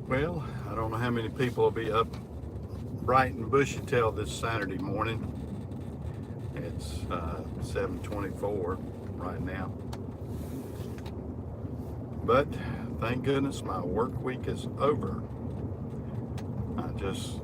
Well, I don't know how many people will be up bright and bushy tail this Saturday morning. It's 7:24 right now. But thank goodness my work week is over. I just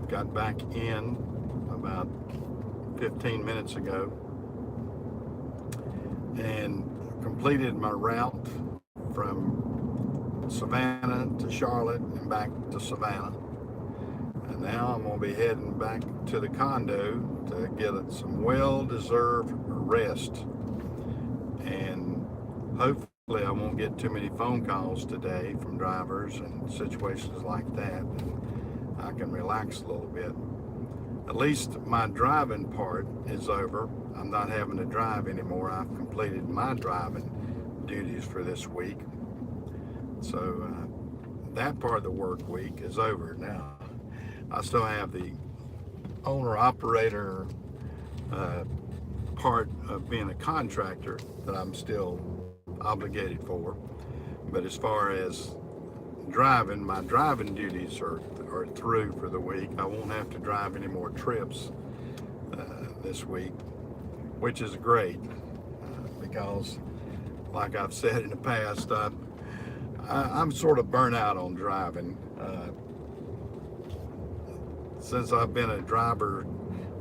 got back in about 15 minutes ago and completed my route from Savannah to Charlotte and back to Savannah. And now I'm going to be heading back to the condo to get some well-deserved rest. And hopefully I won't get too many phone calls today from drivers and situations like that. And I can relax a little bit. At least my driving part is over. I'm not having to drive anymore. I've completed my driving duties for this week. So that part of the work week is over now. I still have the owner-operator part of being a contractor that I'm still obligated for. But as far as driving, my driving duties are through for the week. I won't have to drive any more trips this week, which is great because, like I've said in the past, I'm sort of burnt out on driving. Since I've been a driver,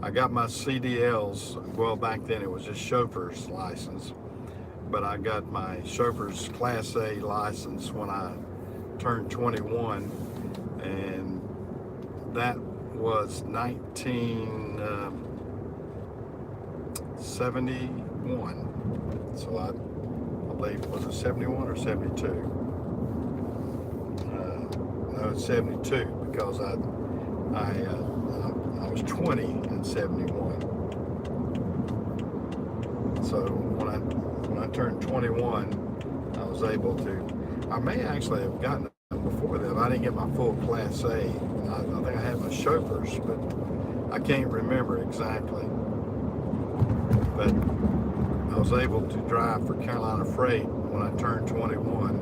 I got my CDLs. Well, back then it was just chauffeur's license, but I got my chauffeur's Class A license when I turned 21, and that was 1971. So I believe, was it 71 or 72? No, it's 72 because I was 20 in 71. So when I turned 21, I was able to. I may actually have gotten it before that. I didn't get my full Class A. I think I had my chauffeur's, but I can't remember exactly. But I was able to drive for Carolina Freight when I turned 21.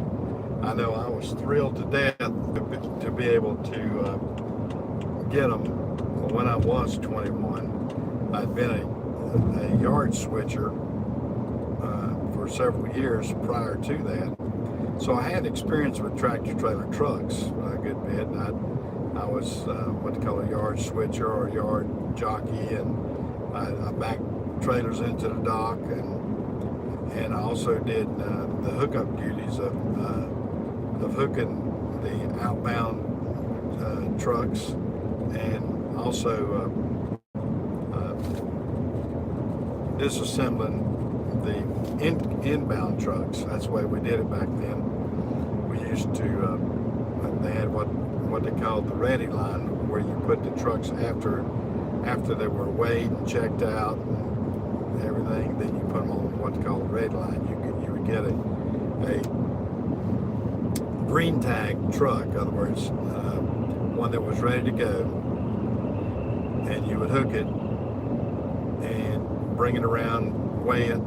I know I was thrilled to death to be able to get them. When I was 21, I'd been a yard switcher for several years prior to that. So I had experience with tractor trailer trucks a good bit. I was what they call a yard switcher or yard jockey, and I backed trailers into the dock, and I also did the hookup duties of hooking the outbound trucks, and also disassembling the inbound trucks. That's the way we did it back then. We used to, they had what they called the ready line, where you put the trucks after they were weighed and checked out and everything, then you put them on what's called the red line. You would get a green tag truck, in other words, one that was ready to go, and you would hook it and bring it around, weigh it,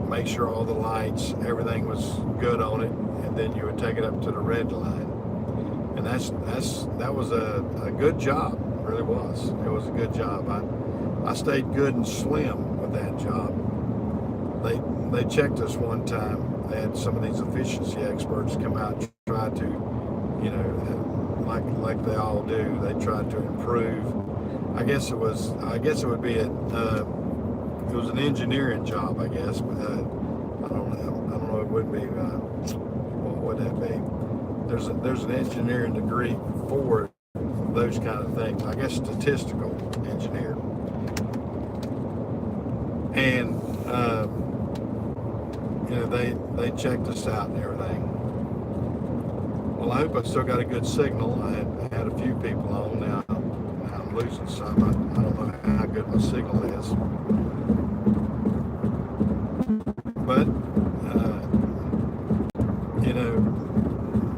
make sure all the lights, everything was good on it, and then you would take it up to the red line. And that was a good job, it really was. It was a good job. I stayed good and slim with that job. They checked us one time. They had some of these efficiency experts come out and try to, like they all do, they tried to improve. I guess it would be it was an engineering job, I guess, but I don't know, it would be, what would that be? There's an engineering degree for those kind of things, I guess statistical engineer. And, they checked us out and everything. Well, I hope I still got a good signal. I had a few people on. Now I'm losing some. I don't know how good my signal is. But,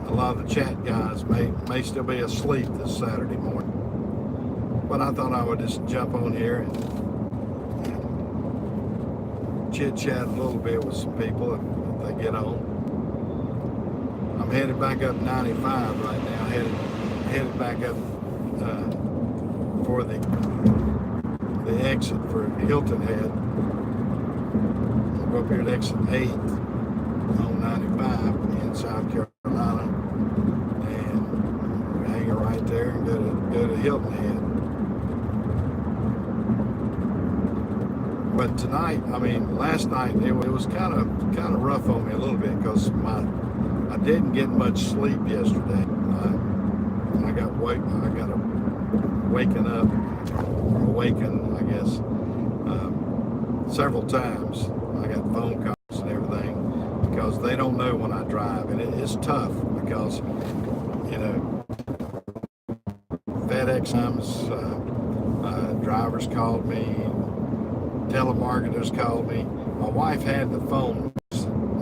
a lot of the chat guys may still be asleep this Saturday morning. But I thought I would just jump on here and chit-chat a little bit with some people if they get on. I'm headed back up 95 right now, headed back up for the exit for Hilton Head. We'll go up here at exit 8 on 95 in South Carolina, and we hang it right there and go to Hilton Head. But tonight, I mean, last night it was kind of rough on me a little bit because I didn't get much sleep yesterday. I got awakened, I guess, several times. I got phone calls and everything because they don't know when I drive, and it's tough because, you know, FedEx times, drivers called me, telemarketers called me. My wife had the phone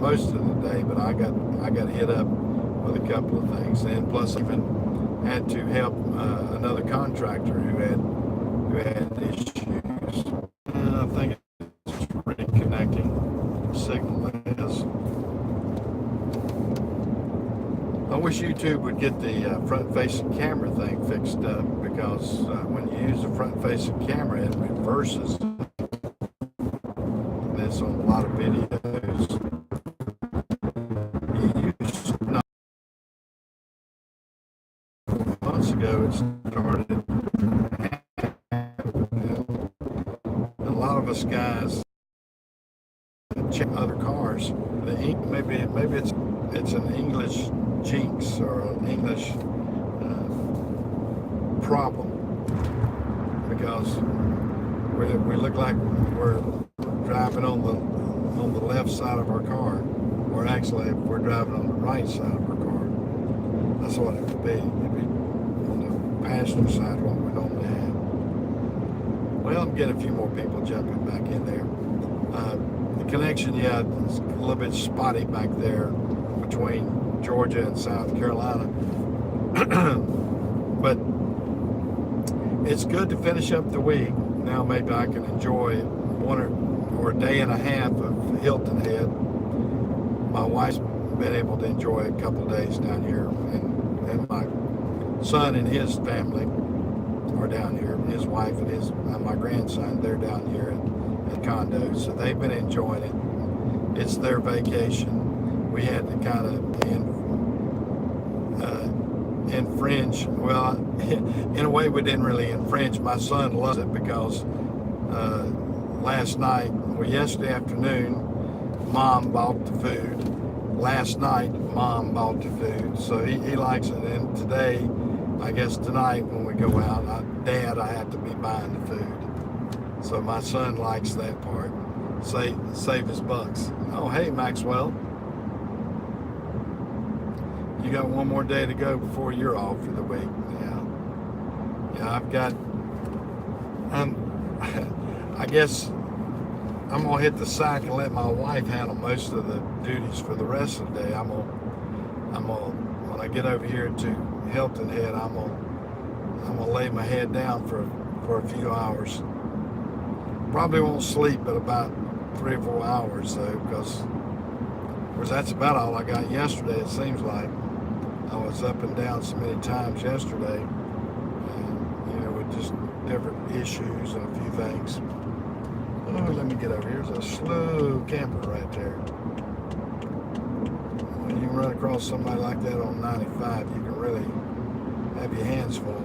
most of the day, but I got hit up with a couple of things, and plus even had to help another contractor who had issues. I think it's reconnecting. Signal is. I wish YouTube would get the front-facing camera thing fixed up, because when you use the front-facing camera, it reverses. And it's on a lot of videos. You used not months ago it started. A lot of us guys check other cars. Maybe it's an English jinx or an English problem, because we look like we're driving on the left side of our car, or actually we're driving on the right side of our car. That's what it would be. It'd be on the passenger side, what we normally have. Well, I'm getting a few more people jumping back in there. The connection, yeah, is a little bit spotty back there between Georgia and South Carolina. But it's good to finish up the week. Now maybe I can enjoy one or a day and a half of Hilton Head. My wife's been able to enjoy a couple of days down here, and my son and his family are down here. His wife and my grandson, they're down here at condos, so they've been enjoying it. It's their vacation. We had to kind of infringe. Well, in a way, we didn't really infringe. My son loves it because yesterday afternoon, Mom bought the food. Last night, Mom bought the food, so he likes it. And today, I guess tonight when we go out, Dad, I have to be buying the food. So my son likes that part. Save his bucks. Oh, hey, Maxwell. You got one more day to go before you're off for the week. Yeah, I've got, I guess I'm gonna hit the sack and let my wife handle most of the duties for the rest of the day. I'm gonna when I get over here to Hilton Head, I'm gonna lay my head down for a few hours. Probably won't sleep but about 3 or 4 hours though, because that's about all I got yesterday. It seems like I was up and down so many times yesterday, with just different issues and a few things. Oh, let me get over here. There's a slow camper right there. When you run across somebody like that on 95, you can really have your hands full.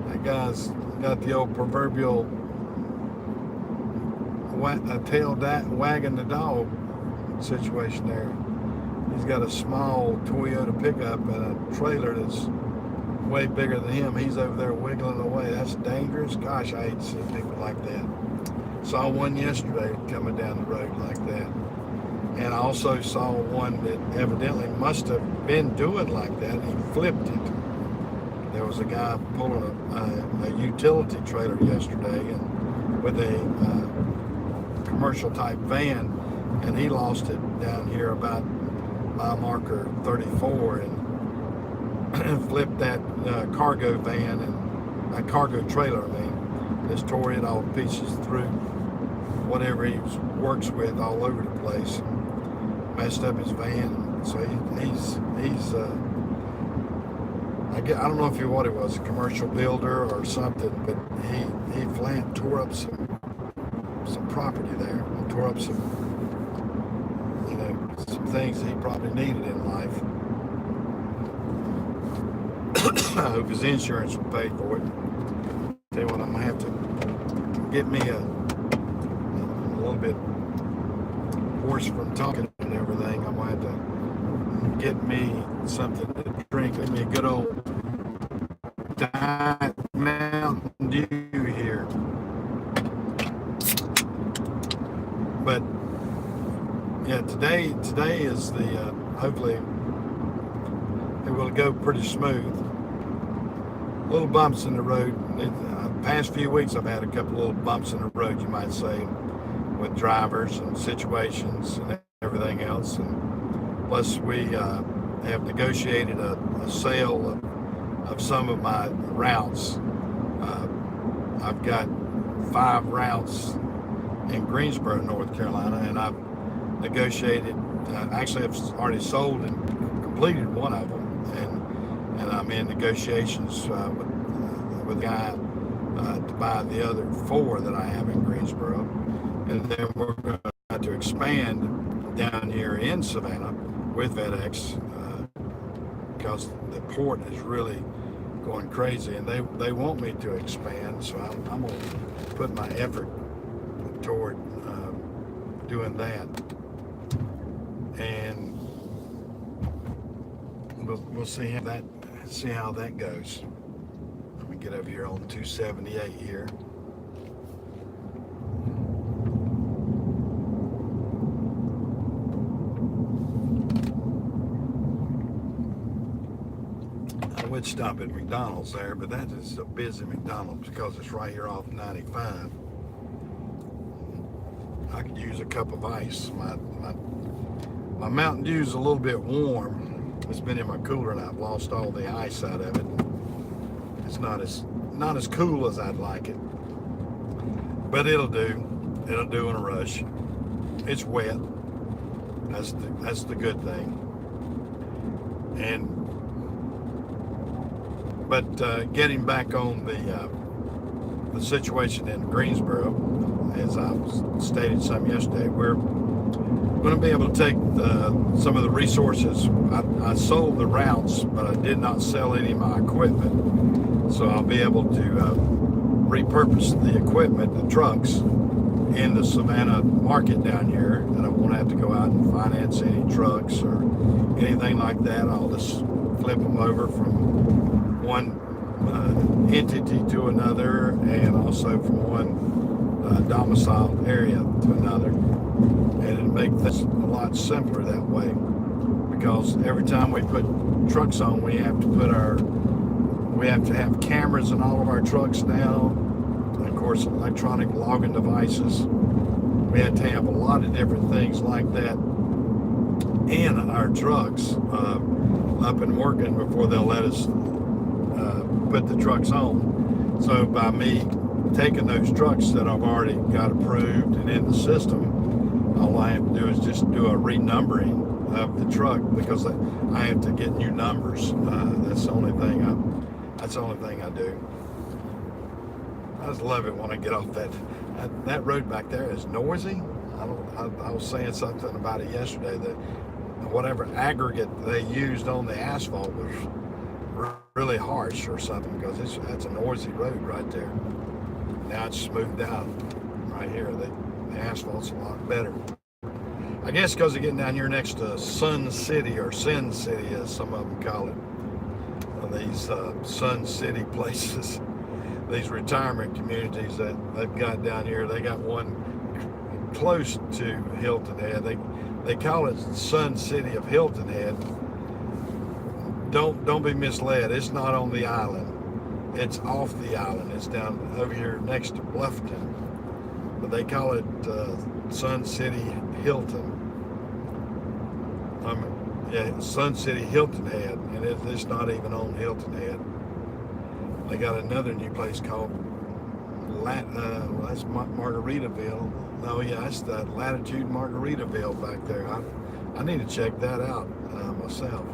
That guy's got the old proverbial tail wagging the dog situation there. He's got a small Toyota pickup and a trailer that's way bigger than him. He's over there wiggling away. That's dangerous. Gosh, I hate to see people like that. Saw one yesterday coming down the road like that. And I also saw one that evidently must have been doing like that. He flipped it. There was a guy pulling a utility trailer yesterday and with a commercial type van, and he lost it down here about mile marker 34 and flipped that cargo van and a cargo trailer, just tore it all to pieces through whatever he works with all over the place. Messed up his van and So he's I don't know if he what he was, a commercial builder or something, but he flat tore up some property there, and tore up some things that he probably needed in life. I hope his insurance will pay for it. Tell you what, I'm gonna have to get me a little bit hoarse from talking and everything. I'm gonna have to get me something to drink. Get me a good old Diet Mountain Dew here. But yeah, today is the hopefully it will go pretty smooth. Little bumps in the road. Past few weeks I've had a couple little bumps in the road, you might say, with drivers and situations and everything else. And plus we have negotiated a sale of some of my routes. I've got 5 routes in Greensboro, North Carolina, and I've negotiated, actually I've already sold and completed one of them, and I'm in negotiations with a guy to buy the other 4 that I have in Greensboro. And then we're going to try to expand down here in Savannah with FedEx because the port is really going crazy, and they want me to expand, so I'm going to put my effort toward doing that. And we'll see how that goes. Let me get over here on 278 here. I would stop at McDonald's there, but that is a busy McDonald's because it's right here off 95. I could use a cup of ice. My Mountain Dew is a little bit warm. It's been in my cooler and I've lost all the ice out of it. It's not as cool as I'd like it, but it'll do. It'll do in a rush. It's wet. That's the good thing. But getting back on the situation in Greensboro, as I stated some yesterday, we're going to be able to take some of the resources. I sold the routes, but I did not sell any of my equipment. So I'll be able to repurpose the equipment, the trucks, in the Savannah market down here. And I won't have to go out and finance any trucks or anything like that. I'll just flip them over from one entity to another, and also from one domiciled area to another. And it'll make this a lot simpler that way, because every time we put trucks on, we have to have cameras in all of our trucks now, and of course electronic logging devices. We have to have a lot of different things like that in our trucks up and working before they'll let us put the trucks on. So by me taking those trucks that I've already got approved and in the system, all I have to do is just do a renumbering of the truck, because I have to get new numbers. That's the only thing I do. I just love it when I get off that road back there is noisy. I was saying something about it yesterday, that whatever aggregate they used on the asphalt was really harsh or something, because that's a noisy road right there. Now it's smoothed out right here. The asphalt's a lot better. I guess because they're getting down here next to Sun City, or Sin City as some of them call it. These Sun City places, these retirement communities that they've got down here. They got one close to Hilton Head. They call it Sun City of Hilton Head. Don't be misled. It's not on the island. It's off the island. It's down over here next to Bluffton. But they call it Sun City Hilton. Sun City Hilton Head, and it's not even on Hilton Head. They got another new place called that's Margaritaville. No, yeah, that's the Latitude Margaritaville back there. I need to check that out myself.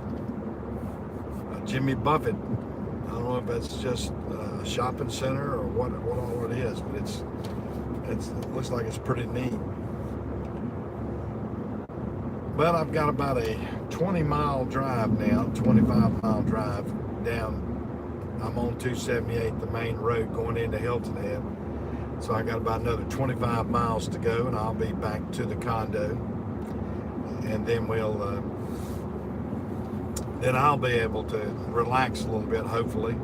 Jimmy Buffett. I don't know if that's just a shopping center or what all it is, but it looks like it's pretty neat. But I've got about a 20-mile drive now, 25-mile drive down. I'm on 278, the main road going into Hilton Head. So I got about another 25 miles to go, and I'll be back to the condo. And then then I'll be able to relax a little bit, hopefully.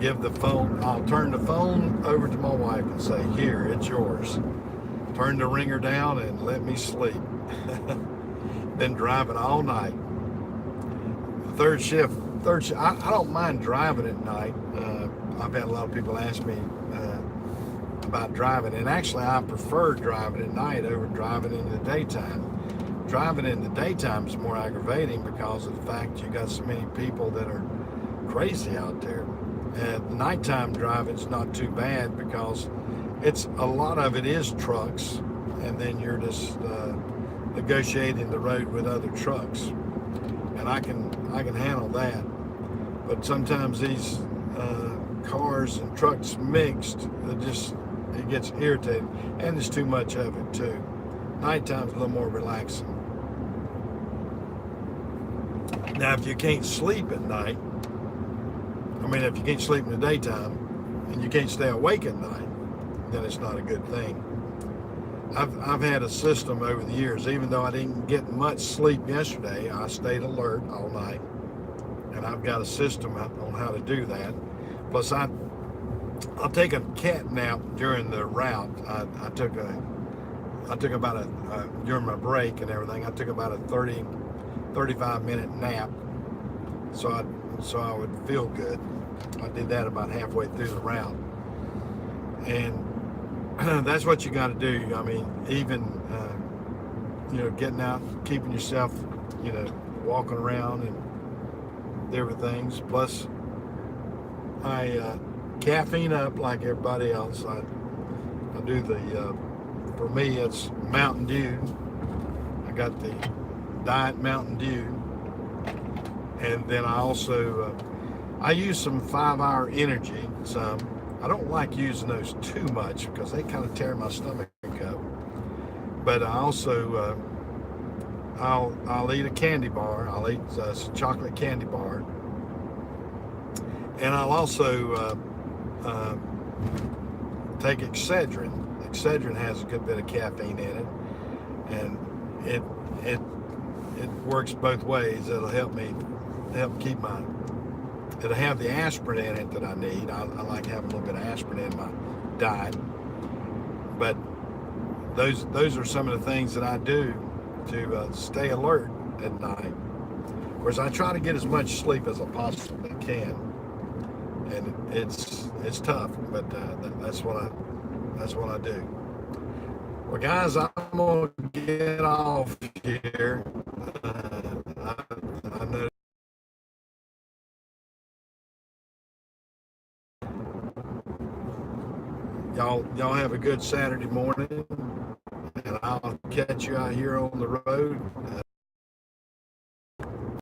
I'll turn the phone over to my wife and say, here, it's yours. Turn the ringer down and let me sleep. Been driving all night. Third shift, I don't mind driving at night. I've had a lot of people ask me about driving, and actually I prefer driving at night over driving in the daytime. Driving in the daytime is more aggravating because of the fact you got so many people that are crazy out there. And nighttime driving's not too bad because a lot of it is trucks, and then you're just negotiating the road with other trucks, and I can handle that. But sometimes these cars and trucks mixed, it gets irritating, and there's too much of it too. Nighttime's a little more relaxing. Now, if you can't sleep at night, if you can't sleep in the daytime and you can't stay awake at night, then it's not a good thing. I've had a system over the years. Even though I didn't get much sleep yesterday, I stayed alert all night, and I've got a system on how to do that. Plus, I'll take a cat nap during the route. I took about during my break and everything, I took about a 35-minute nap, so I would feel good. I did that about halfway through the route, and that's what you got to do. Even getting out, keeping yourself, walking around and different things. Plus, I caffeine up like everybody else. I do for me, it's Mountain Dew. I got the Diet Mountain Dew, and then I also I use some 5-Hour Energy. I don't like using those too much because they kind of tear my stomach up. But I also I'll eat a candy bar. I'll eat a chocolate candy bar, and I'll also take Excedrin. Excedrin has a good bit of caffeine in it, and it works both ways. It'll help keep it'll have the aspirin in it that I need. I like having a little bit of aspirin in my diet. But those are some of the things that I do to stay alert at night. Of course, I try to get as much sleep as I possibly can, and it's tough, but that's what I do. Well, guys, I'm gonna get off here. I know. Y'all have a good Saturday morning, and I'll catch you out here on the road.